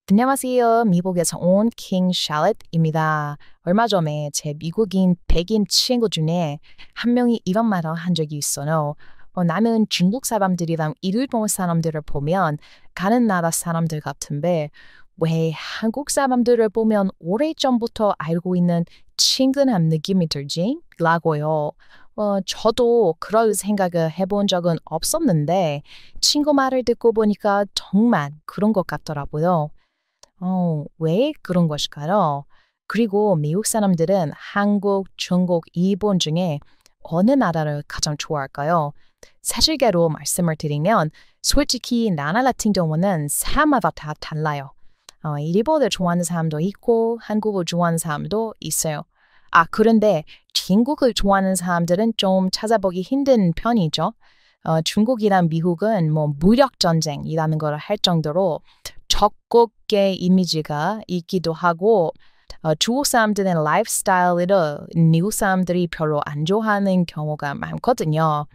안녕하세요. 미국에서 온 킹 샬럿입니다. 얼마 전에 제 미국인 백인 친구 중에 한 명이 이런 말을 한 적이 있어요. 나는 중국 사람들이랑 일본 사람들을 보면 가는 나라 사람들 같은데 왜 한국 사람들을 보면 오래전부터 알고 있는 친근한 느낌이 들지? 라고요. 저도 그럴 생각을 해본 적은 없었는데 친구 말을 듣고 보니까 정말 그런 것 같더라고요. 왜 그런 것일까요? 그리고 미국 사람들은 한국, 중국, 일본 중에 어느 나라를 가장 좋아할까요? 사실대로 말씀을 드리면 솔직히 나라 같은 경우는 사람마다 다 달라요. 일본을 좋아하는 사람도 있고 한국을 좋아하는 사람도 있어요. 그런데 중국을 좋아하는 사람들은 좀 찾아보기 힘든 편이죠. 중국이랑 미국은 뭐 무력 전쟁이라는 걸 할 정도로 적국의 이미지가 있기도 하고 중국 사람들은 라이프스타일을 미국 사람들이 별로 안 좋아하는 경우가 많거든요.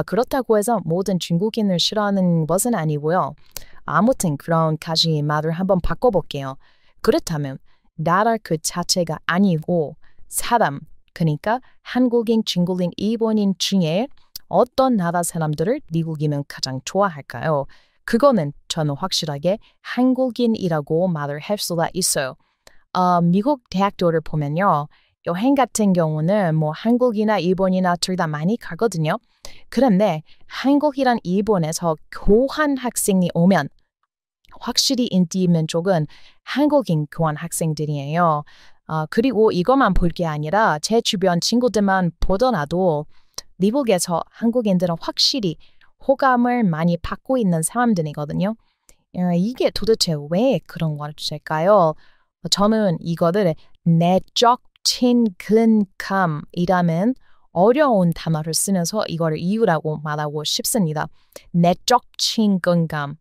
그렇다고 해서 모든 중국인을 싫어하는 것은 아니고요. 아무튼 그런 가지 말을 한번 바꿔볼게요. 그렇다면 나라 그 자체가 아니고 사람, 그러니까 한국인, 중국인, 일본인 중에 어떤 나라 사람들을 미국인은 가장 좋아할까요? 그거는 저는 확실하게 한국인이라고 말을 할 수가 있어요. 미국 대학교를 보면요. 여행 같은 경우는 뭐 한국이나 일본이나 둘 다 많이 가거든요. 그런데 한국이랑 일본에서 교환 학생이 오면 확실히 인기 있는 쪽은 한국인 교환 학생들이에요. 그리고 이것만 볼 게 아니라 제 주변 친구들만 보더라도 미국에서 한국인들은 확실히 호감을 많이 받고 있는 사람들이거든요. 이게 도대체 왜 그런 걸까요? 저는 이거를 내적 친근감이라는 어려운 단어를 쓰면서 이거를 이유라고 말하고 싶습니다. 내적 친근감.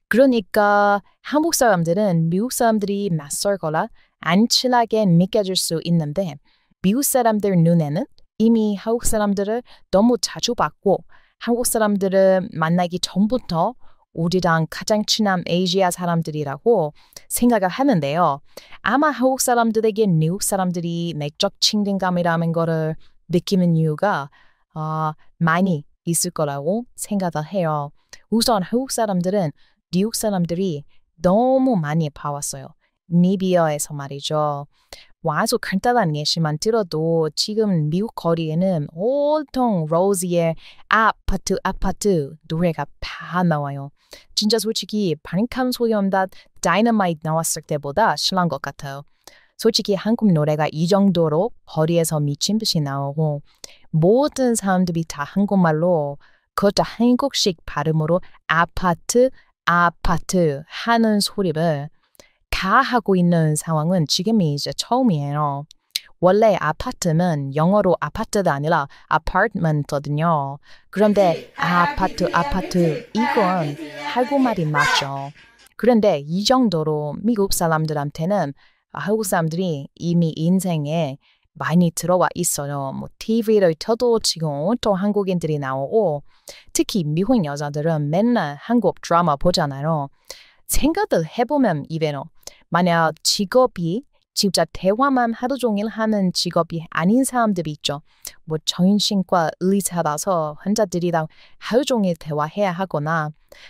그러니까 한국 사람들은 미국 사람들이 낯설거나 안 친하게 느껴질 수 있는데 미국 사람들 눈에는 이미 한국 사람들을 너무 자주 봤고 한국 사람들을 만나기 전부터 우리랑 가장 친한 아시아 사람들이라고 생각을 하는데요. 아마 한국 사람들에게 미국 사람들이 내적 친근감이라는 거를 느끼는 이유가 많이 있을 거라고 생각을 해요. 우선 한국 사람들은 미국 사람들이 너무 많이 봐왔어요. 미디어에서 말이죠. 아주 간단한 예시만 들어도 지금 미국 거리에는 온통 로지의 아파트 노래가 다 나와요. 진짜 솔직히 방탄소년단 다이너마이트 나왔을 때보다 신난 것 같아요. 솔직히 한국 노래가 이 정도로 거리에서 미친 듯이 나오고 모든 사람들이 다 한국말로 그것도 한국식 발음으로 아파트 하는 소리를 다 하고 있는 상황은 지금이 이제 처음이에요. 원래 아파트는 영어로 아파트가 아니라 apartment거든요. 그런데 아파트 이건 한국말이 맞죠. 그런데 이 정도로 미국 사람들한테는 한국 사람들이 이미 인생에 많이 들어와 있어요. 뭐 TV를 켜도 지금 온통 한국인들이 나오고 특히 미국 여자들은 맨날 한국 드라마 보잖아요. 생각을 해보면 이래요. 만약 직업이 진짜 대화만 하루 종일 하는 직업이 아닌 사람들이 있죠. 뭐 정신과 의사라서 환자들이랑 하루 종일 대화해야 하거나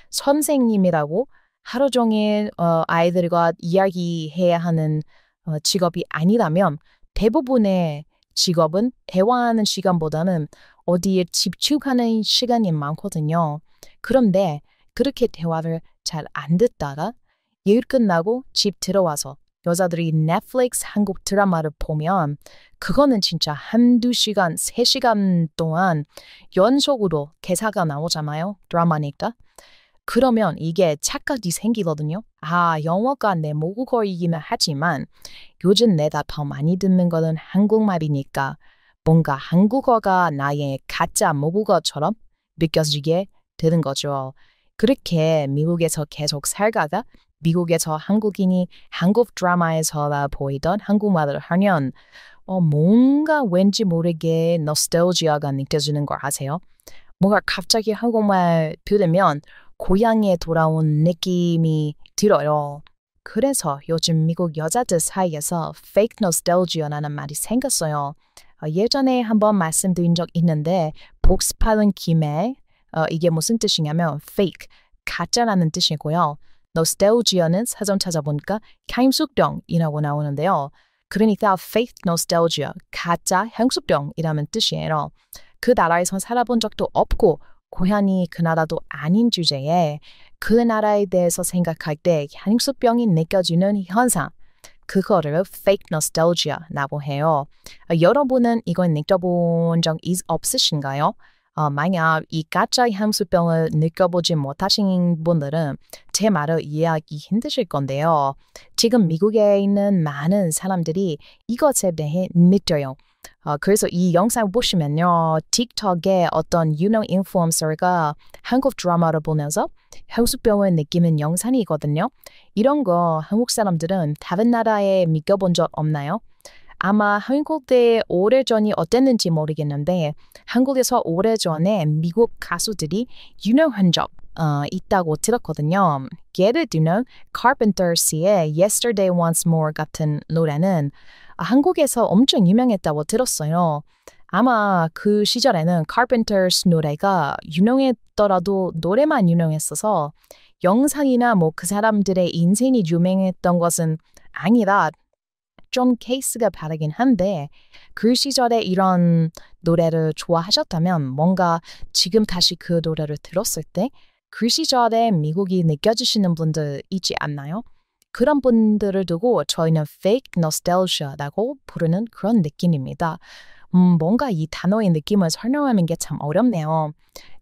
선생님이라고 하루 종일 아이들과 이야기해야 하는 직업이 아니라면 대부분의 직업은 대화하는 시간보다는 어디에 집중하는 시간이 많거든요. 그런데 그렇게 대화를 잘 안 듣다가 일 끝나고 집 들어와서 여자들이 넷플릭스 한국 드라마를 보면 그거는 진짜 한두 시간, 3시간 동안 연속으로 개사가 나오잖아요. 드라마니까. 그러면 이게 착각이 생기거든요. 영어가 내 모국어이기는 하지만 요즘 내가 더 많이 듣는 거는 한국말이니까 뭔가 한국어가 나의 가짜 모국어처럼 느껴지게 되는 거죠. 그렇게 미국에서 계속 살다가 미국에서 한국인이 한국 드라마에서 보이던 한국말을 하면 뭔가 왠지 모르게 노스텔지아가 느껴지는 걸 아세요? 뭔가 갑자기 한국말 들으면 고향에 돌아온 느낌이 들어요. 그래서 요즘 미국 여자들 사이에서 fake nostalgia라는 말이 생겼어요. 예전에 한번 말씀드린 적 있는데 복습하는 김에 이게 무슨 뜻이냐면 fake, 가짜라는 뜻이고요. nostalgia는 사전 찾아보니까 향수병이라고 나오는데요. 그러니까 fake nostalgia, 가짜 향수병이라는 뜻이에요. 그 나라에서 살아본 적도 없고 고향이 그 나라도 아닌 주제에 그 나라에 대해서 생각할 때 향수병이 느껴지는 현상, 그거를 fake nostalgia라고 해요. 여러분은 이걸 느껴본 적 없으신가요? 만약 이 가짜 향수병을 느껴보지 못하신 분들은 제 말을 이해하기 힘드실 건데요. 지금 미국에 있는 많은 사람들이 이것에 대해 믿어요. 그래서 이 영상 보시면요. 틱톡에 어떤 유명 인플루언서가 한국 드라마를 보면서 향수병을 느끼는 영상이 있거든요. 이런 거 한국 사람들은 다른 나라에 믿어본 적 없나요? 아마 한국에 오래전이 어땠는지 모르겠는데 한국에서 오래전에 미국 가수들이 유명한 적 있다고 들었거든요. 예를 들면 Carpenters의 Yesterday Once More 같은 노래는 한국에서 엄청 유명했다고 들었어요. 아마 그 시절에는 Carpenters 노래가 유명했더라도 노래만 유명했어서 영상이나 뭐 그 사람들의 인생이 유명했던 것은 아니라 좀 케이스가 다르긴 한데 그 시절에 이런 노래를 좋아하셨다면 뭔가 지금 다시 그 노래를 들었을 때 그 시절에 미국이 느껴지시는 분들 있지 않나요? 그런 분들을 두고 저희는 fake nostalgia라고 부르는 그런 느낌입니다. 뭔가 이 단어의 느낌을 설명하는 게 참 어렵네요.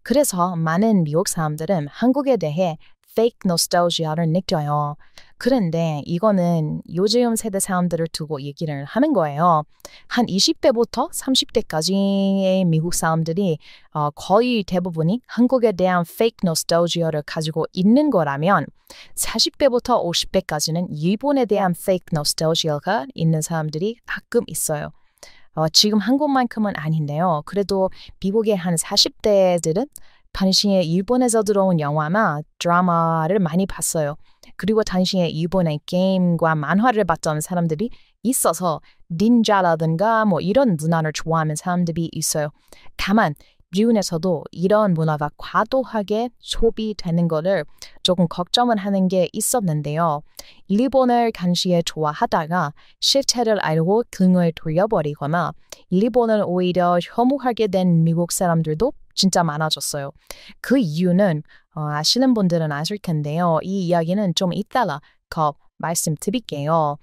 그래서 많은 미국 사람들은 한국에 대해 fake nostalgia를 느껴요. 그런데 이거는 요즘 세대 사람들을 두고 얘기를 하는 거예요. 한 20대부터 30대까지의 미국 사람들이 거의 대부분이 한국에 대한 fake nostalgia를 가지고 있는 거라면 40대부터 50대까지는 일본에 대한 fake nostalgia가 있는 사람들이 가끔 있어요. 지금 한국만큼은 아닌데요. 그래도 미국의 한 40대들은 당시에 일본에서 들어온 영화나 드라마를 많이 봤어요. 그리고 당시에 일본의 게임과 만화를 봤던 사람들이 있어서 닌자라든가 뭐 이런 문화를 좋아하는 사람들이 있어요. 다만 미국에서도 이런 문화가 과도하게 소비되는 거를 조금 걱정을 하는 게 있었는데요. 일본을 당시에 좋아하다가 실체를 알고 등을 돌려버리거나 일본을 오히려 혐오하게 된 미국 사람들도 진짜 많아졌어요. 그 이유는 아시는 분들은 아실 텐데요. 이 이야기는 좀 이따가 더 말씀드릴게요.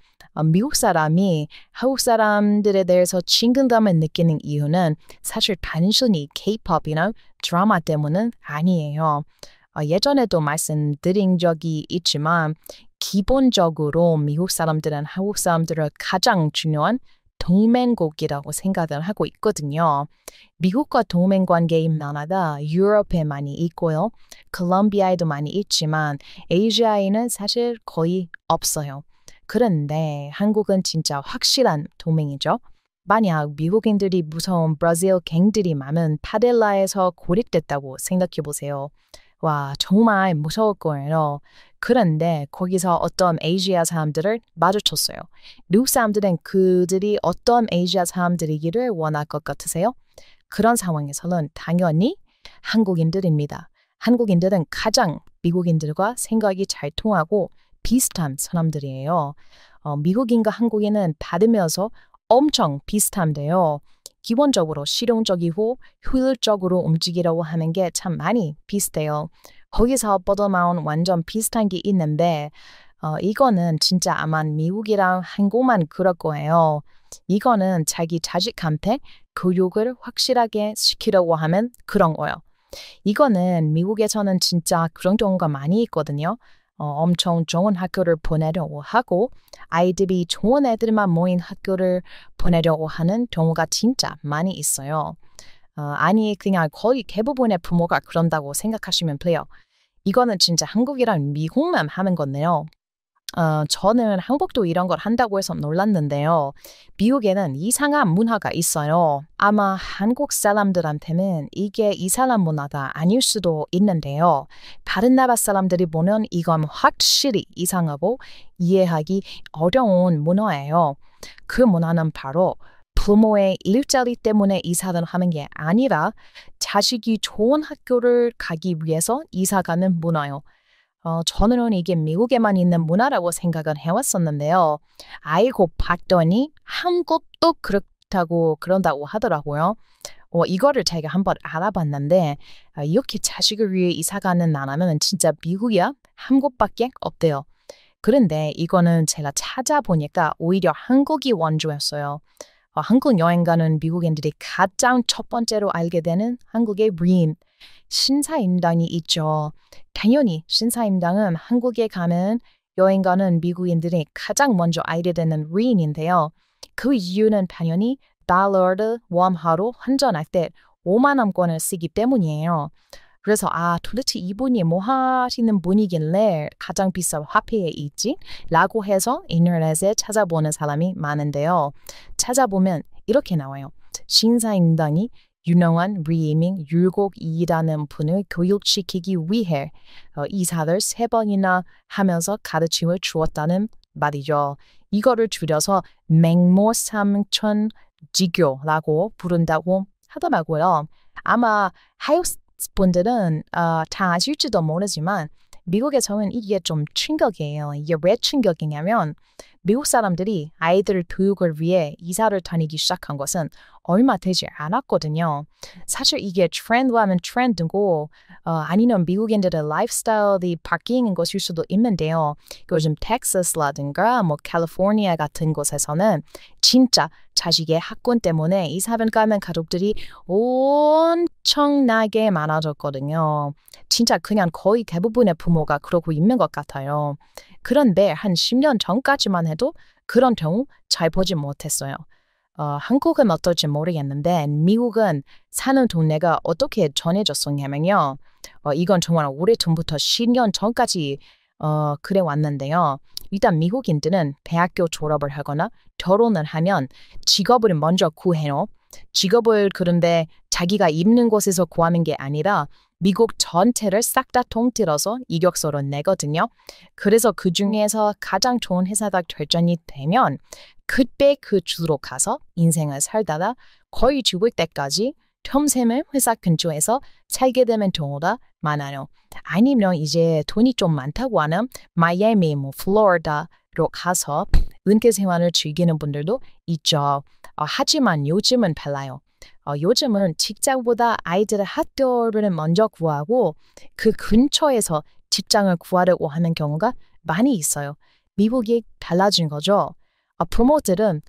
미국 사람이 한국 사람들에 대해서 친근감을 느끼는 이유는 사실 단순히 K-팝이나 드라마 때문은 아니에요. 예전에도 말씀드린 적이 있지만 기본적으로 미국 사람들은 한국 사람들을 가장 중요한 동맹국이라고 생각을 하고 있거든요. 미국과 동맹 관계인 나라가 유럽에 많이 있고요. 콜롬비아에도 많이 있지만 아시아에는 사실 거의 없어요. 그런데 한국은 진짜 확실한 동맹이죠. 만약 미국인들이 무서운 브라질 갱들이 많은 파델라에서 고립됐다고 생각해 보세요. 와, 정말 무서울 거예요. 그런데 거기서 어떤 아시아 사람들을 마주쳤어요. 미국 사람들은 그들이 어떤 아시아 사람들이기를 원할 것 같으세요? 그런 상황에서는 당연히 한국인들입니다. 한국인들은 가장 미국인들과 생각이 잘 통하고 비슷한 사람들이에요. 미국인과 한국인은 받으면서 엄청 비슷한데요. 기본적으로 실용적이고 효율적으로 움직이려고 하는 게 참 많이 비슷해요. 거기서 뻗어나온 완전 비슷한 게 있는데 이거는 진짜 아마 미국이랑 한국만 그럴 거예요. 이거는 자기 자식한테 교육을 확실하게 시키려고 하면 그런 거예요. 이거는 미국에서는 진짜 그런 경우가 많이 있거든요. 엄청 좋은 학교를 보내려고 하고 아이들이 좋은 애들만 모인 학교를 보내려고 하는 경우가 진짜 많이 있어요. 아니 그냥 거의 대부분의 부모가 그런다고 생각하시면 돼요. 이거는 진짜 한국이랑 미국만 하는 건데요. 저는 한국도 이런 걸 한다고 해서 놀랐는데요. 미국에는 이상한 문화가 있어요. 아마 한국 사람들한테는 이게 이상한 문화가 아닐 수도 있는데요. 다른 나라 사람들이 보면 이건 확실히 이상하고 이해하기 어려운 문화예요. 그 문화는 바로 부모의 일자리 때문에 이사를 하는 게 아니라 자식이 좋은 학교를 가기 위해서 이사 가는 문화요. 저는 이게 미국에만 있는 문화라고 생각을 해왔었는데요. 알고 봤더니 한국도 그렇다고 그런다고 하더라고요. 이거를 제가 한번 알아봤는데 이렇게 자식을 위해 이사 가는 나라는 진짜 미국이야 한국밖에 없대요. 그런데 이거는 제가 찾아보니까 오히려 한국이 원조였어요. 한국 여행 가는 미국인들이 가장 첫 번째로 알게 되는 한국의 브린, 신사임당이 있죠. 당연히 신사임당은 한국에 가는 여행 가는 미국인들이 가장 먼저 알게 되는 브린인데요. 그 이유는 당연히 달러를 웜하로 환전할 때 5만 원권을 쓰기 때문이에요. 그래서 도대체 이분이 뭐 하시는 분이길래 가장 비싼 화폐에 있지? 라고 해서 인터넷에 찾아보는 사람이 많은데요. 찾아보면 이렇게 나와요. 신사임당이 유능한 리밍 율곡이라는 분을 교육시키기 위해 이사를 3번이나 하면서 가르침을 주었다는 말이죠. 이거를 줄여서 맹모삼천지교라고 부른다고 하더라고요. 아마 하육 분들은 다 아실지도 모르지만 미국에서는 이게 좀 충격이에요. 이게 왜 충격이냐면 미국 사람들이 아이들 교육을 위해 이사를 다니기 시작한 것은 얼마 되지 않았거든요. 사실 이게 트렌드하면 트렌드고 아니면 미국인들의 라이프스타일이 바뀌는 것일 수도 있는데요. 요즘 텍사스라든가 캘리포니아 같은 곳에서는 진짜 자식의 학군 때문에 이사를 가는 가족들이 엄청나게 많아졌거든요. 진짜 그냥 거의 대부분의 부모가 그러고 있는 것 같아요. 그런데 한 10년 전까지만 해도 그런 경우 잘 보지 못했어요. 한국은 어떨지 모르겠는데 미국은 사는 동네가 어떻게 전해졌었냐면요. 이건 정말 오래전부터 10년 전까지 그래 왔는데요. 일단 미국인들은 대학교 졸업을 하거나 결혼을 하면 직업을 먼저 구해요. 직업을 그런데 자기가 입는 곳에서 구하는 게 아니라 미국 전체를 싹 다 통틀어서 이력서를 내거든요. 그래서 그 중에서 가장 좋은 회사가 결정이 되면 그때 그 주로 가서 인생을 살다가 거의 죽을 때까지 평생을 회사 근처에서 살게 되는 경우가 많아요. 아니면 이제 돈이 좀 많다고 하는 마이애미, 플로리다로 가서 은퇴 생활을 즐기는 분들도 있죠. 하지만 요즘은 달라요. 요즘은 직장보다 아이들의 학교를 먼저 구하고 그 근처에서 직장을 구하려고 하는 경우가 많이 있어요. 미국이 달라진 거죠. 부모들은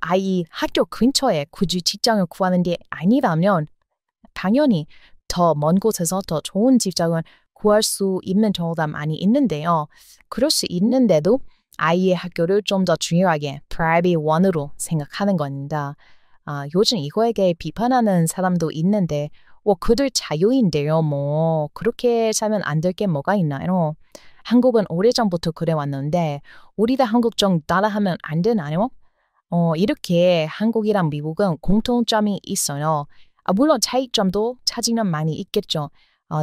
아이 학교 근처에 굳이 직장을 구하는 게 아니라면 당연히 더 먼 곳에서 더 좋은 직장을 구할 수 있는 경우가 많이 있는데요. 그럴 수 있는데도 아이의 학교를 좀 더 중요하게 프라이빗 원으로 생각하는 겁니다. 요즘 이거에 대해 비판하는 사람도 있는데 그들 자유인데요. 그렇게 살면 안 될 게 뭐가 있나요? 한국은 오래전부터 그래왔는데 우리도 한국 좀 따라하면 안 되나요? 이렇게 한국이랑 미국은 공통점이 있어요. 물론 차이점도 차이는 많이 있겠죠.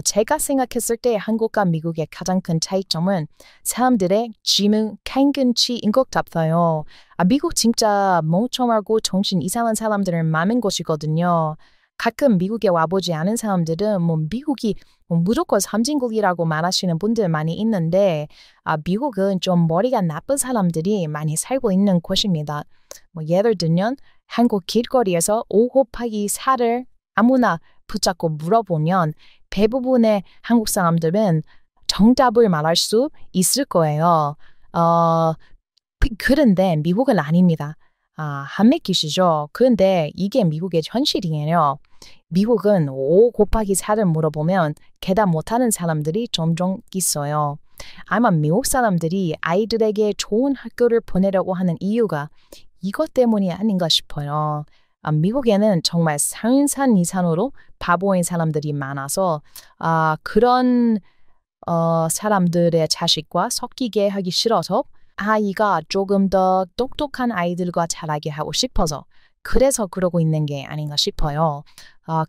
제가 생각했을 때 한국과 미국의 가장 큰 차이점은 사람들의 지능 갱근치인 것 같아요. 미국 진짜 멍청하고 정신 이상한 사람들은 많은 곳이거든요. 가끔 미국에 와보지 않은 사람들은 미국이 무조건 선진국이라고 말하시는 분들 많이 있는데 미국은 좀 머리가 나쁜 사람들이 많이 살고 있는 곳입니다. 예를 들면 한국 길거리에서 5 곱하기 4를 아무나 붙잡고 물어보면 대부분의 한국 사람들은 정답을 말할 수 있을 거예요. 그런데 미국은 아닙니다. 안 믿기시죠? 그런데 이게 미국의 현실이에요. 미국은 5 곱하기 4를 물어보면 대답 못하는 사람들이 종종 있어요. 아마 미국 사람들이 아이들에게 좋은 학교를 보내려고 하는 이유가 이것 때문이 아닌가 싶어요. 미국에는 정말 상산 이상으로 바보인 사람들이 많아서 그런 사람들의 자식과 섞이게 하기 싫어서 아이가 조금 더 똑똑한 아이들과 자라게 하고 싶어서 그래서 그러고 있는 게 아닌가 싶어요.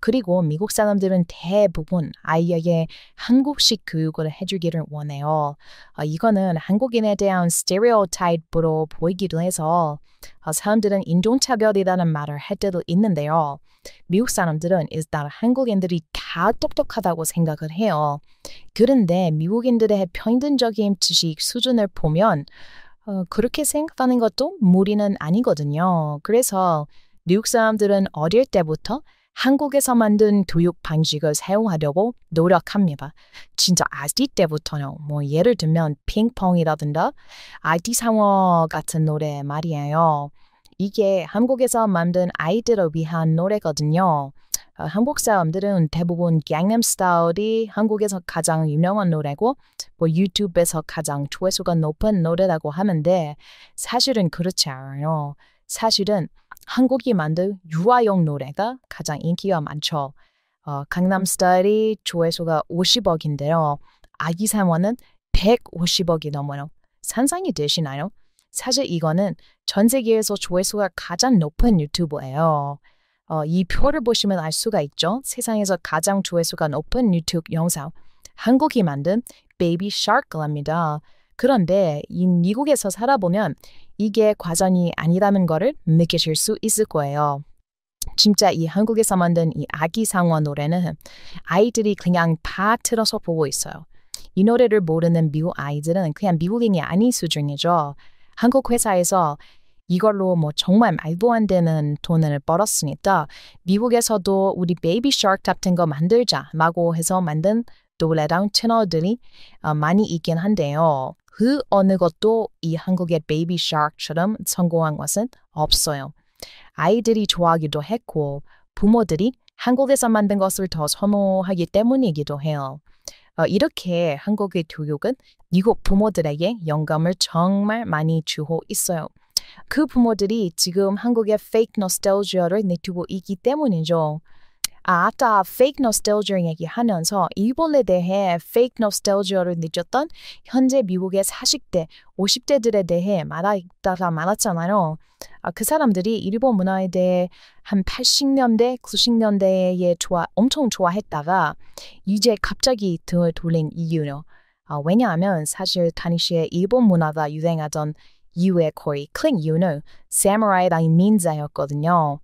그리고 미국 사람들은 대부분 아이에게 한국식 교육을 해주기를 원해요. 이거는 한국인에 대한 스테레오타입으로 보이기도 해서 사람들은 인종차별이라는 말을 할 때도 있는데요. 미국 사람들은 일단 한국인들이 다 똑똑하다고 생각을 해요. 그런데 미국인들의 평균적인 지식 수준을 보면 그렇게 생각하는 것도 무리는 아니거든요. 그래서 미국 사람들은 어릴 때부터 한국에서 만든 교육 방식을 사용하려고 노력합니다. 진짜 아기 때부터요. 예를 들면 핑퐁이라든가 IT 상어 같은 노래 말이에요. 이게 한국에서 만든 아이들을 위한 노래거든요. 한국 사람들은 대부분 강남 스타일이 한국에서 가장 유명한 노래고 유튜브에서 가장 조회수가 높은 노래라고 하는데 사실은 그렇지 않아요. 사실은 한국이 만든 유아용 노래가 가장 인기가 많죠. 강남 스타일이 조회수가 50억인데요. 아기 상어는 150억이 넘어요. 상상이 되시나요? 사실 이거는 전 세계에서 조회수가 가장 높은 유튜브예요. 이 표를 보시면 알 수가 있죠. 세상에서 가장 조회수가 높은 유튜브 영상. 한국이 만든 베이비 샤크랍니다. 그런데 이 미국에서 살아보면 이게 과정이 아니라는 거를 느끼실 수 있을 거예요. 진짜 이 한국에서 만든 이 아기 상어 노래는 아이들이 그냥 다 틀어서 보고 있어요. 이 노래를 모르는 미국 아이들은 그냥 미국인이 아닌 수준이죠. 한국 회사에서 이걸로 정말 말도 안 되는 돈을 벌었으니까 미국에서도 우리 베이비 샤크 같은 거 만들자라고 해서 만든 노래랑 채널들이 많이 있긴 한데요. 그 어느 것도 이 한국의 베이비 샤크처럼 성공한 것은 없어요. 아이들이 좋아하기도 했고 부모들이 한국에서 만든 것을 더 선호하기 때문이기도 해요. 이렇게 한국의 교육은 미국 부모들에게 영감을 정말 많이 주고 있어요. 그 부모들이 지금 한국의 페이크 노스텔지아를 느끼고 있기 때문이죠. 아까 페이크 노스텔지아 얘기하면서 일본에 대해 페이크 노스텔지아를 느꼈던 현재 미국의 40대, 50대들에 대해 말하다가 많았잖아요. 그 사람들이 일본 문화에 대해 한 80년대, 90년대에 엄청 좋아했다가 이제 갑자기 등을 돌린 이유요. 왜냐하면 사실 당시에 일본 문화가 유행하던 이유의 거의 큰 이유는 사무라이랑 닌자였거든요.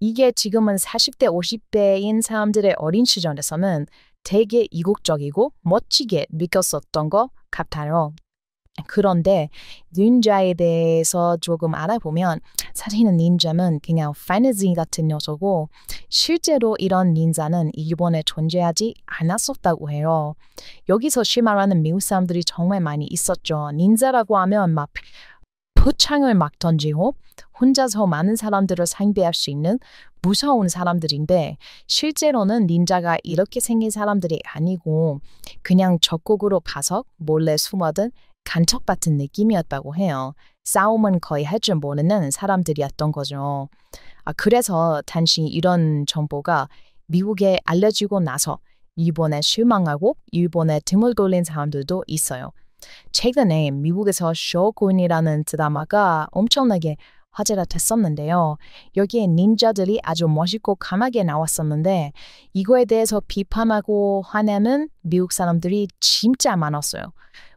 이게 지금은 40대, 50대인 사람들의 어린 시절에서는 되게 이국적이고 멋지게 느꼈었던 것 같아요. 그런데 닌자에 대해서 조금 알아보면 사실은 닌자는 그냥 판타지 같은 요소고 실제로 이런 닌자는 일본에 존재하지 않았었다고 해요. 여기서 실망하는 미국 사람들이 정말 많이 있었죠. 닌자라고 하면 막 표창을 막 던지고 혼자서 많은 사람들을 상대할 수 있는 무서운 사람들인데 실제로는 닌자가 이렇게 생긴 사람들이 아니고 그냥 적국으로 가서 몰래 숨어든 간첩 같은 느낌이었다고 해요. 싸움은 거의 할 줄 모르는 사람들이었던 거죠. 그래서 당시 이런 정보가 미국에 알려지고 나서 일본에 실망하고 일본에 등을 돌린 사람들도 있어요. 최근에 미국에서 쇼군이라는 드라마가 엄청나게 화제가 됐었는데요. 여기에 닌자들이 아주 멋있고 강하게 나왔었는데 이거에 대해서 비판하고 화내는 미국 사람들이 진짜 많았어요.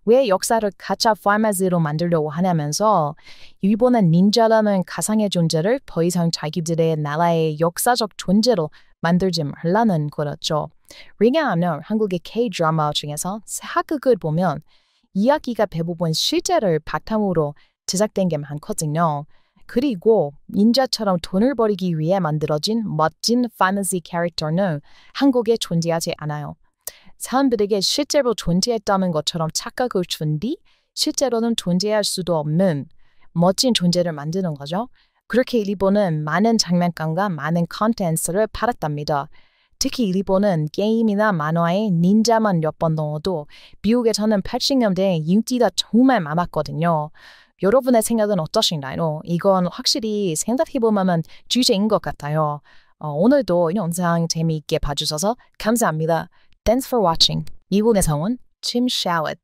왜 역사를 가짜 판타지로 만들려고 하냐면서 일본은 닌자라는 가상의 존재를 더 이상 자기들의 나라의 역사적 존재로 만들지 말라는 거였죠. 왜냐하면 한국의 K-드라마 중에서 사극을 보면 이야기가 대부분 실제를 바탕으로 제작된 게 많거든요. 그리고 닌자처럼 돈을 벌이기 위해 만들어진 멋진 판타지 캐릭터는 한국에 존재하지 않아요. 사람들에게 실제로 존재했다는 것처럼 착각을 준 뒤 실제로는 존재할 수도 없는 멋진 존재를 만드는 거죠. 그렇게 일본은 많은 장난감과 많은 콘텐츠를 팔았답니다. 특히 일본은 게임이나 만화에 닌자만 몇 번 넣어도 미국에서는 80년대에 인기가 정말 많았거든요. 여러분의 생각은 어떠신가요? 이건 확실히 생각해보면 주제인 것 같아요. 오늘도 영상 재미있게 봐주셔서 감사합니다. Thanks for watching. 미국에서 온 Tim Shallot.